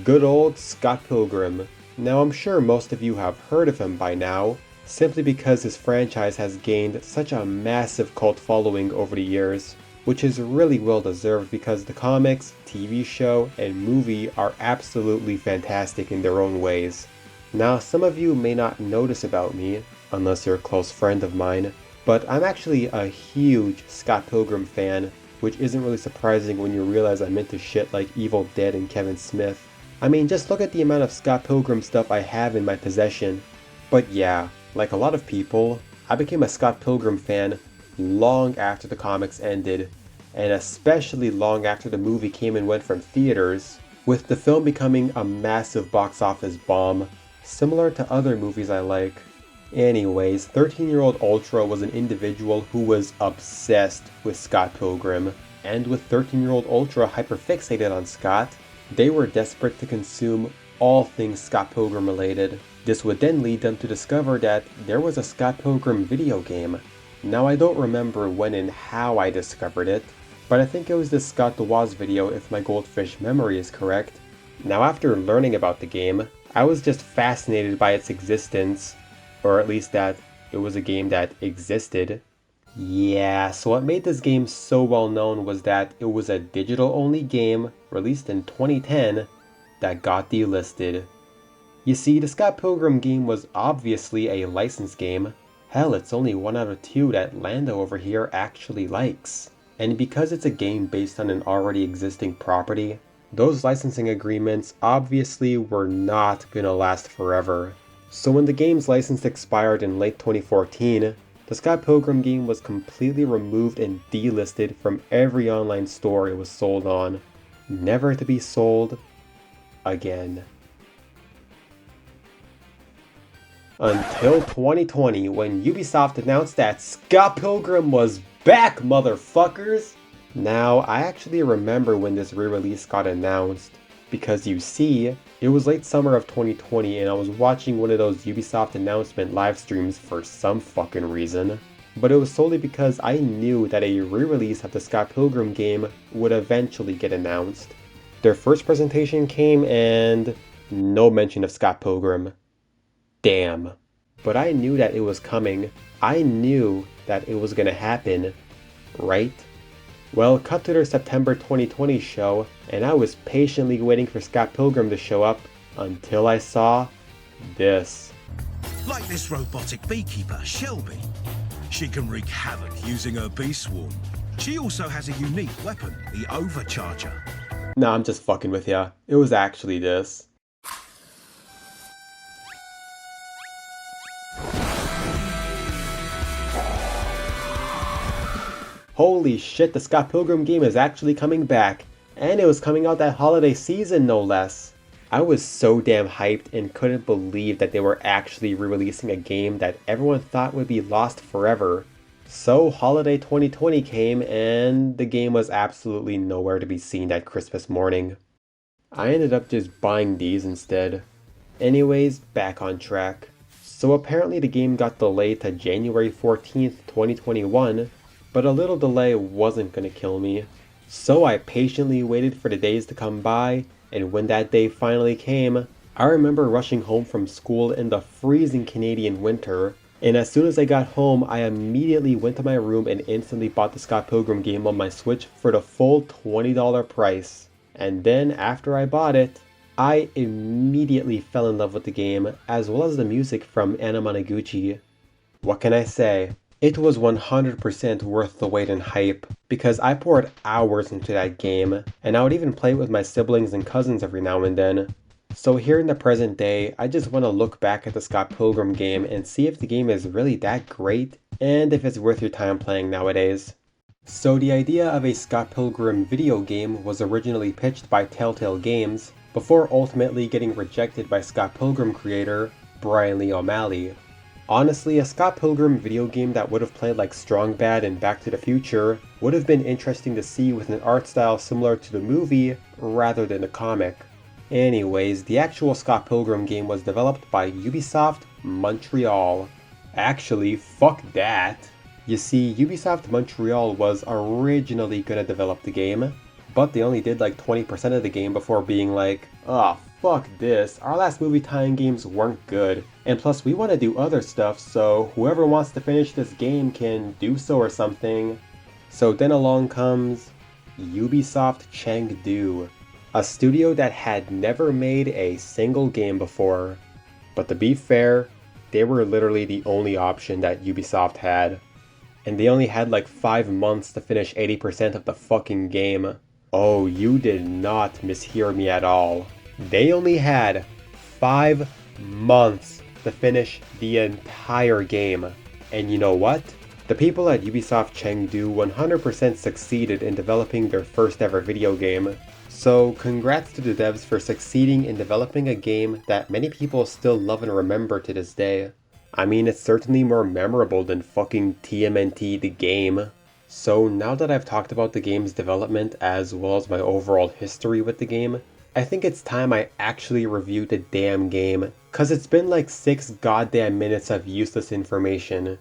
good old Scott Pilgrim. Now I'm sure most of you have heard of him by now, simply because his franchise has gained such a massive cult following over the years, which is really well deserved because the comics, TV show, and movie are absolutely fantastic in their own ways. Now some of you may not know this about me, unless you're a close friend of mine, but I'm actually a huge Scott Pilgrim fan, which isn't really surprising when you realize I'm into shit like Evil Dead and Kevin Smith. I mean, just look at the amount of Scott Pilgrim stuff I have in my possession. But yeah, like a lot of people, I became a Scott Pilgrim fan long after the comics ended, and especially long after the movie came and went from theaters, with the film becoming a massive box office bomb, similar to other movies I like. Anyways, 13-year-old Ultra was an individual who was obsessed with Scott Pilgrim, and with 13-year-old Ultra hyperfixated on Scott, they were desperate to consume all things Scott Pilgrim related. This would then lead them to discover that there was a Scott Pilgrim video game. Now I don't remember when and how I discovered it, but I think it was this Scott DeWaz video if my goldfish memory is correct. Now after learning about the game, I was just fascinated by its existence, or at least that it was a game that existed. Yeah, so what made this game so well known was that it was a digital only game released in 2010 that got delisted. You see, the Scott Pilgrim game was obviously a licensed game. Hell, it's only 1 out of 2 that Lando over here actually likes. And because it's a game based on an already existing property, those licensing agreements obviously were not gonna last forever. So when the game's license expired in late 2014, the Scott Pilgrim game was completely removed and delisted from every online store it was sold on, never to be sold again. Until 2020, when Ubisoft announced that Scott Pilgrim was back, motherfuckers! Now, I actually remember when this re-release got announced, because you see, it was late summer of 2020 and I was watching one of those Ubisoft announcement live streams for some fucking reason. But it was solely because I knew that a re-release of the Scott Pilgrim game would eventually get announced. Their first presentation came and no mention of Scott Pilgrim. Damn. But I knew that it was coming. I knew that it was gonna happen, right? Well, cut to their September 2020 show, and I was patiently waiting for Scott Pilgrim to show up until I saw this. Like this robotic beekeeper, Shelby. She can wreak havoc using her bee swarm. She also has a unique weapon, the Overcharger. Nah, I'm just fucking with ya. It was actually this. Holy shit, the Scott Pilgrim game is actually coming back, and it was coming out that holiday season no less. I was so damn hyped and couldn't believe that they were actually re-releasing a game that everyone thought would be lost forever. So holiday 2020 came and the game was absolutely nowhere to be seen that Christmas morning. I ended up just buying these instead. Anyways, back on track. So apparently the game got delayed to January 14th, 2021, but a little delay wasn't gonna kill me. So I patiently waited for the days to come by, and when that day finally came, I remember rushing home from school in the freezing Canadian winter, and as soon as I got home, I immediately went to my room and instantly bought the Scott Pilgrim game on my Switch for the full $20 price. And then after I bought it, I immediately fell in love with the game, as well as the music from Anna Managuchi. What can I say? It was 100% worth the wait and hype, because I poured hours into that game, and I would even play it with my siblings and cousins every now and then. So here in the present day, I just want to look back at the Scott Pilgrim game and see if the game is really that great, and if it's worth your time playing nowadays. So the idea of a Scott Pilgrim video game was originally pitched by Telltale Games, before ultimately getting rejected by Scott Pilgrim creator Brian Lee O'Malley. Honestly, a Scott Pilgrim video game that would have played like Strong Bad and Back to the Future would have been interesting to see with an art style similar to the movie rather than the comic. Anyways, the actual Scott Pilgrim game was developed by Ubisoft Montreal. Actually, fuck that. You see, Ubisoft Montreal was originally gonna develop the game, but they only did like 20% of the game before being like, "Ah, fuck this, our last movie tie-in games weren't good, and plus we want to do other stuff, so whoever wants to finish this game can do so or something." So then along comes Ubisoft Chengdu, a studio that had never made a single game before. But to be fair, they were literally the only option that Ubisoft had. And they only had like 5 months to finish 80% of the fucking game. Oh, you did not mishear me at all. They only had 5 months to finish the entire game. And you know what? The people at Ubisoft Chengdu 100% succeeded in developing their first ever video game. So congrats to the devs for succeeding in developing a game that many people still love and remember to this day. I mean, it's certainly more memorable than fucking TMNT the game. So now that I've talked about the game's development as well as my overall history with the game, I think it's time I actually review the damn game, cause it's been like 6 goddamn minutes of useless information.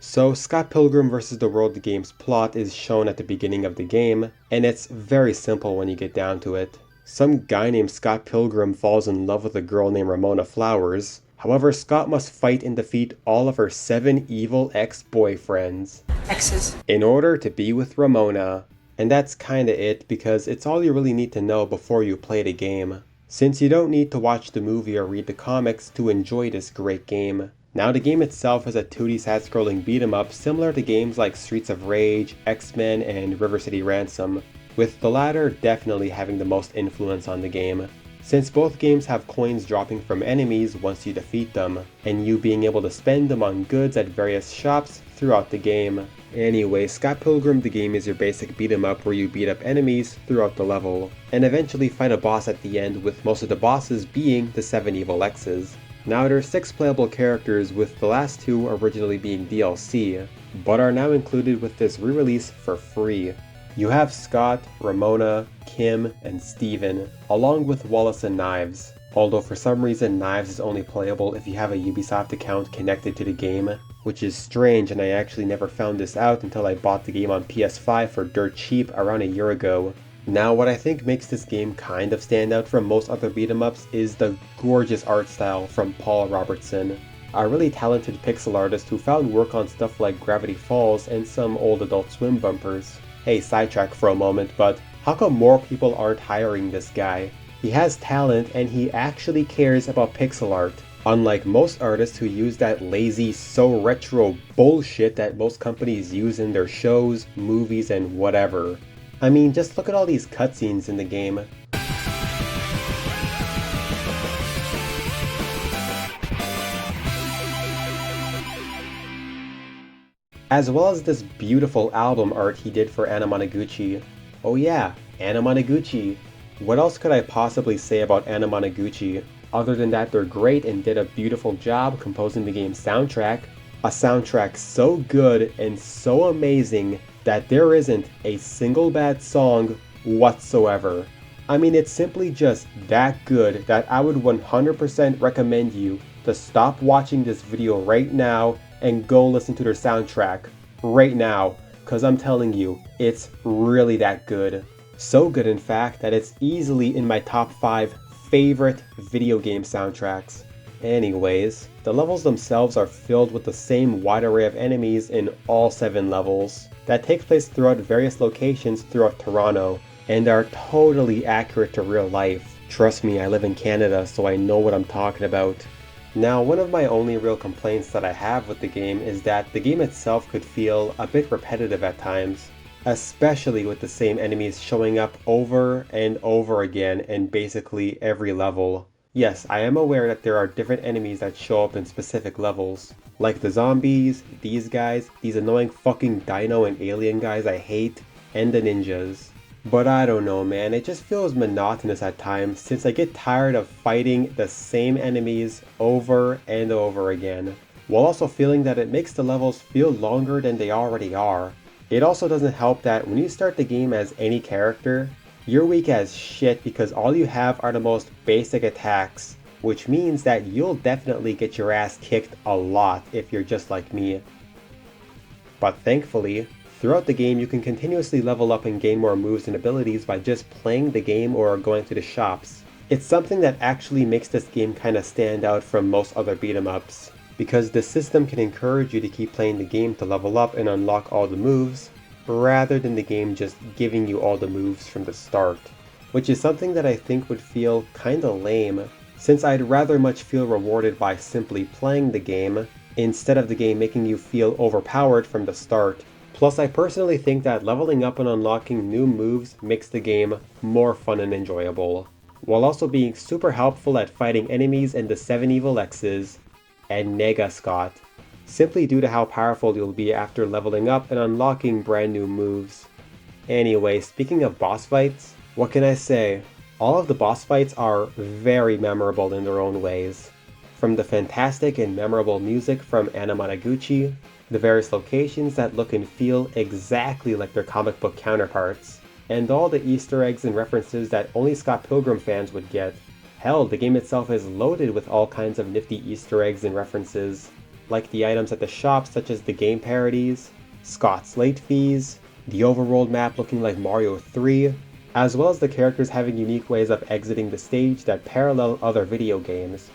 So Scott Pilgrim vs. the World, the game's plot is shown at the beginning of the game, and it's very simple when you get down to it. Some guy named Scott Pilgrim falls in love with a girl named Ramona Flowers. However, Scott must fight and defeat all of her 7 evil ex-boyfriends. Exes. In order to be with Ramona. And that's kinda it, because it's all you really need to know before you play the game, since you don't need to watch the movie or read the comics to enjoy this great game. Now the game itself is a 2D side-scrolling beat-em-up similar to games like Streets of Rage, X-Men, and River City Ransom, with the latter definitely having the most influence on the game, since both games have coins dropping from enemies once you defeat them, and you being able to spend them on goods at various shops throughout the game. Anyway, Scott Pilgrim the game is your basic beat-em-up where you beat up enemies throughout the level, and eventually fight a boss at the end, with most of the bosses being the 7 evil exes. Now there are 6 playable characters, with the last 2 originally being DLC, but are now included with this re-release for free. You have Scott, Ramona, Kim, and Steven, along with Wallace and Knives, although for some reason Knives is only playable if you have a Ubisoft account connected to the game, which is strange, and I actually never found this out until I bought the game on PS5 for dirt cheap around a year ago. Now, what I think makes this game kind of stand out from most other beat-em-ups is the gorgeous art style from Paul Robertson, a really talented pixel artist who found work on stuff like Gravity Falls and some old Adult Swim bumpers. Hey, sidetrack for a moment, but how come more people aren't hiring this guy? He has talent and he actually cares about pixel art, unlike most artists who use that lazy, so retro bullshit that most companies use in their shows, movies, and whatever. I mean, just look at all these cutscenes in the game. As well as this beautiful album art he did for Anamanaguchi. Oh yeah, Anamanaguchi. What else could I possibly say about Anamanaguchi, other than that they're great and did a beautiful job composing the game's soundtrack? A soundtrack so good and so amazing that there isn't a single bad song whatsoever. I mean, it's simply just that good that I would 100% recommend you to stop watching this video right now and go listen to their soundtrack right now, cause I'm telling you, it's really that good. So good in fact that it's easily in my top 5 favorite video game soundtracks. Anyways, the levels themselves are filled with the same wide array of enemies in all 7 levels that take place throughout various locations throughout Toronto and are totally accurate to real life. Trust me, I live in Canada, so I know what I'm talking about. Now, one of my only real complaints that I have with the game is that the game itself could feel a bit repetitive at times, especially with the same enemies showing up over and over again in basically every level. Yes, I am aware that there are different enemies that show up in specific levels, like the zombies, these guys, these annoying fucking dino and alien guys I hate, and the ninjas. But I don't know, man, it just feels monotonous at times since I get tired of fighting the same enemies over and over again, while also feeling that it makes the levels feel longer than they already are. It also doesn't help that when you start the game as any character, you're weak as shit because all you have are the most basic attacks, which means that you'll definitely get your ass kicked a lot if you're just like me. But thankfully, Throughout the game, you can continuously level up and gain more moves and abilities by just playing the game or going to the shops. It's something that actually makes this game kinda stand out from most other beat 'em ups, because the system can encourage you to keep playing the game to level up and unlock all the moves, rather than the game just giving you all the moves from the start. Which is something that I think would feel kinda lame, since I'd rather much feel rewarded by simply playing the game, instead of the game making you feel overpowered from the start. Plus, I personally think that leveling up and unlocking new moves makes the game more fun and enjoyable, while also being super helpful at fighting enemies in the 7 Evil X's and Nega Scott, simply due to how powerful you'll be after leveling up and unlocking brand new moves. Anyway, speaking of boss fights, what can I say? All of the boss fights are very memorable in their own ways. From the fantastic and memorable music from Anamanaguchi, the various locations that look and feel exactly like their comic book counterparts, and all the Easter eggs and references that only Scott Pilgrim fans would get. Hell, the game itself is loaded with all kinds of nifty Easter eggs and references, like the items at the shop such as the game parodies, Scott's late fees, the overworld map looking like Mario 3, as well as the characters having unique ways of exiting the stage that parallel other video games.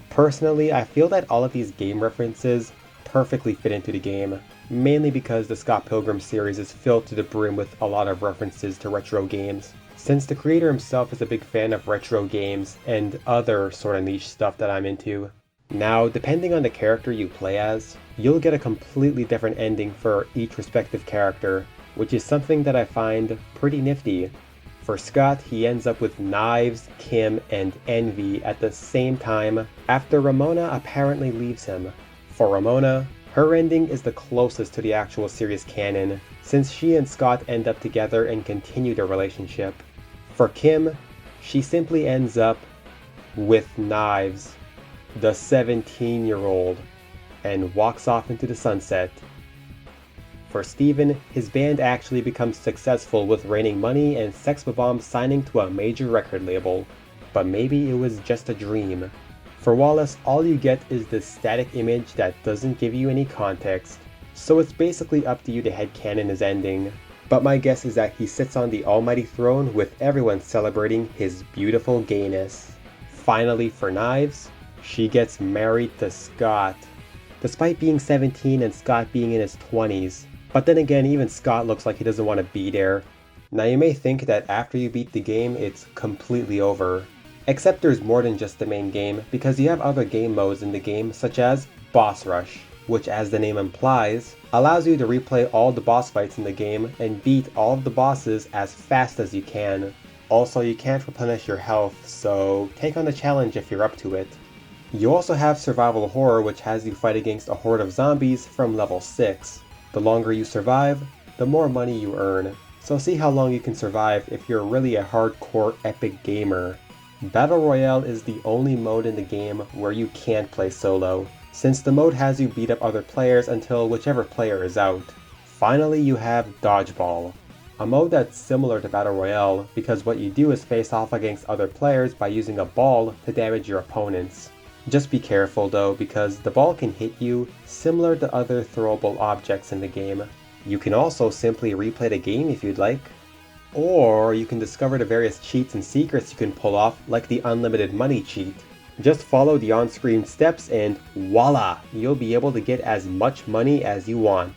Personally, I feel that all of these game references perfectly fit into the game, mainly because the Scott Pilgrim series is filled to the brim with a lot of references to retro games, since the creator himself is a big fan of retro games and other sort of niche stuff that I'm into. Now, depending on the character you play as, you'll get a completely different ending for each respective character, which is something that I find pretty nifty. For Scott, he ends up with Knives, Kim, and Envy at the same time after Ramona apparently leaves him. For Ramona, her ending is the closest to the actual series canon, since she and Scott end up together and continue their relationship. For Kim, she simply ends up with Knives, the 17-year-old, and walks off into the sunset. For Steven, his band actually becomes successful with raining money and Sex Bob-omb signing to a major record label, but maybe it was just a dream. For Wallace, all you get is this static image that doesn't give you any context, so it's basically up to you to headcanon his ending. But my guess is that he sits on the almighty throne with everyone celebrating his beautiful gayness. Finally, for Knives, she gets married to Scott, despite being 17 and Scott being in his 20s. But then again, even Scott looks like he doesn't want to be there. Now you may think that after you beat the game, it's completely over. Except there's more than just the main game, because you have other game modes in the game, such as Boss Rush, which, as the name implies, allows you to replay all the boss fights in the game and beat all of the bosses as fast as you can. Also, you can't replenish your health, so take on the challenge if you're up to it. You also have Survival Horror, which has you fight against a horde of zombies from level 6. The longer you survive, the more money you earn, so see how long you can survive if you're really a hardcore epic gamer. Battle Royale is the only mode in the game where you can't play solo, since the mode has you beat up other players until whichever player is out. Finally, you have Dodgeball, a mode that's similar to Battle Royale because what you do is face off against other players by using a ball to damage your opponents. Just be careful though, because the ball can hit you similar to other throwable objects in the game. You can also simply replay the game if you'd like. Or you can discover the various cheats and secrets you can pull off, like the unlimited money cheat. Just follow the on-screen steps and voila! You'll be able to get as much money as you want.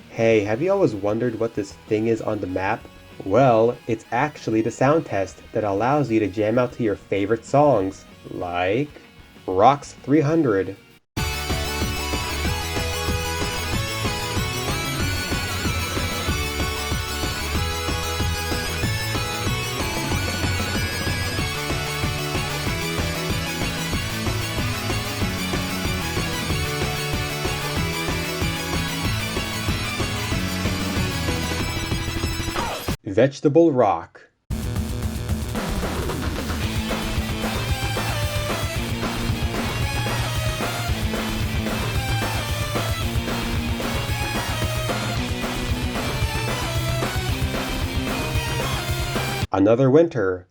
Hey, have you always wondered what this thing is on the map? Well, it's actually the sound test that allows you to jam out to your favorite songs, like Rocks 300. Vegetable Rock. Another Winter.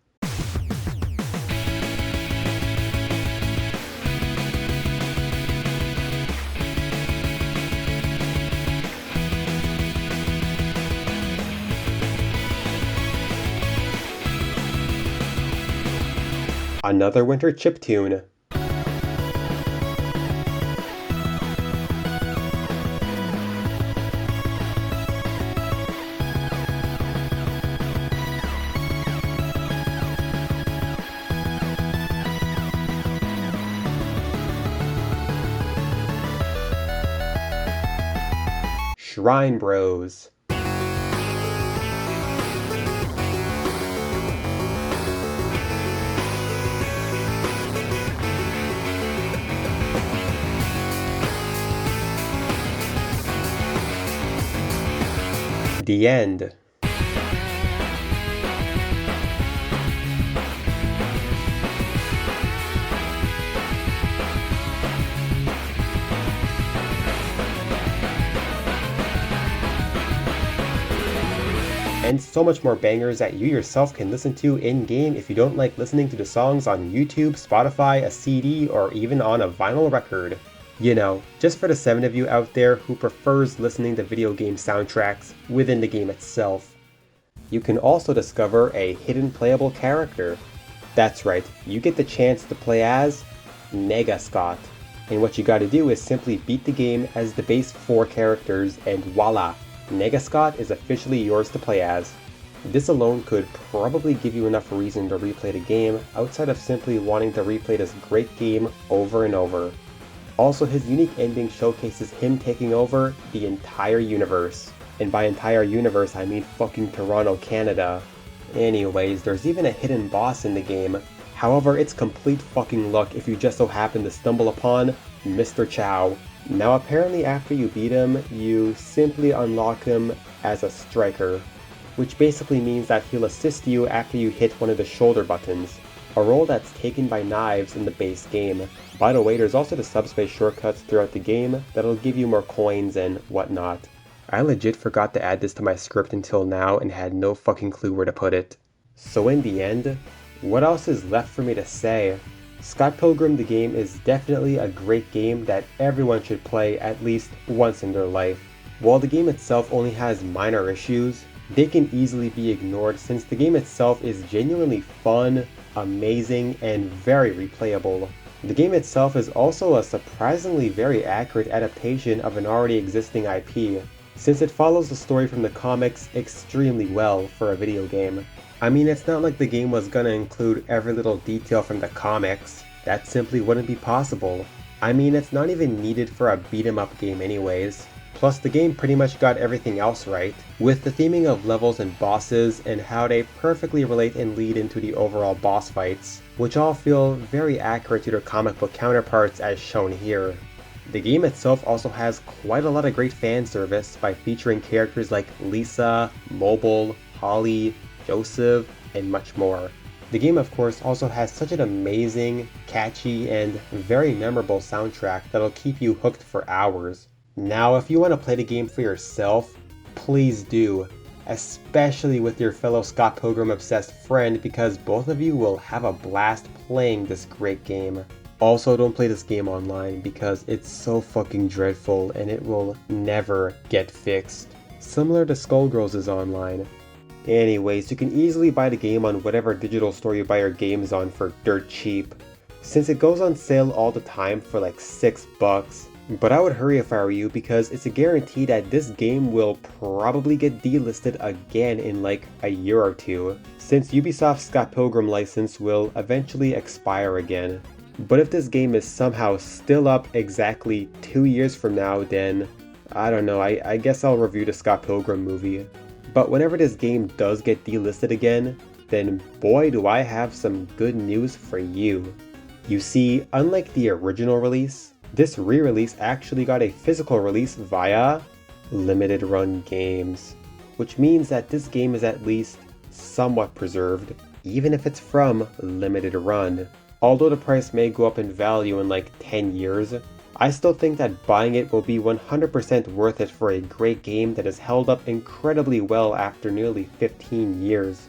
Another winter chiptune. Shrine Bros. The End. And so much more bangers that you yourself can listen to in-game if you don't like listening to the songs on YouTube, Spotify, a CD, or even on a vinyl record. You know, just for the 7 of you out there who prefers listening to video game soundtracks within the game itself. You can also discover a hidden playable character. That's right, you get the chance to play as Scott. And what you gotta do is simply beat the game as the base 4 characters and voila! Scott is officially yours to play as. This alone could probably give you enough reason to replay the game outside of simply wanting to replay this great game over and over. Also, his unique ending showcases him taking over the entire universe. And by entire universe, I mean fucking Toronto, Canada. Anyways, there's even a hidden boss in the game. However, it's complete fucking luck if you just so happen to stumble upon Mr. Chow. Now apparently after you beat him, you simply unlock him as a striker, which basically means that he'll assist you after you hit one of the shoulder buttons, a role that's taken by Knives in the base game. By the way, there's also the subspace shortcuts throughout the game that'll give you more coins and whatnot. I legit forgot to add this to my script until now and had no fucking clue where to put it. So in the end, what else is left for me to say? Scott Pilgrim the game is definitely a great game that everyone should play at least once in their life. While the game itself only has minor issues, they can easily be ignored since the game itself is genuinely fun, amazing, and very replayable. The game itself is also a surprisingly very accurate adaptation of an already existing IP, since it follows the story from the comics extremely well for a video game. I mean, it's not like the game was gonna include every little detail from the comics. That simply wouldn't be possible. I mean, it's not even needed for a beat-em-up game anyways. Plus, the game pretty much got everything else right, with the theming of levels and bosses and how they perfectly relate and lead into the overall boss fights, which all feel very accurate to their comic book counterparts as shown here. The game itself also has quite a lot of great fan service by featuring characters like Lisa, Mobile, Holly, Joseph, and much more. The game of course also has such an amazing, catchy, and very memorable soundtrack that'll keep you hooked for hours. Now if you want to play the game for yourself, please do, especially with your fellow Scott Pilgrim obsessed friend because both of you will have a blast playing this great game. Also, don't play this game online because it's so fucking dreadful and it will never get fixed. Similar to Skullgirls is online. Anyways, you can easily buy the game on whatever digital store you buy your games on for dirt cheap, since it goes on sale all the time for like $6. But I would hurry if I were you because it's a guarantee that this game will probably get delisted again in like a year or two, since Ubisoft's Scott Pilgrim license will eventually expire again. But if this game is somehow still up exactly 2 years from now, then I don't know, I guess I'll review the Scott Pilgrim movie. But whenever this game does get delisted again, then boy do I have some good news for you. You see, unlike the original release, this re-release actually got a physical release via Limited Run Games, which means that this game is at least somewhat preserved, even if it's from Limited Run. Although the price may go up in value in like 10 years, I still think that buying it will be 100% worth it for a great game that has held up incredibly well after nearly 15 years.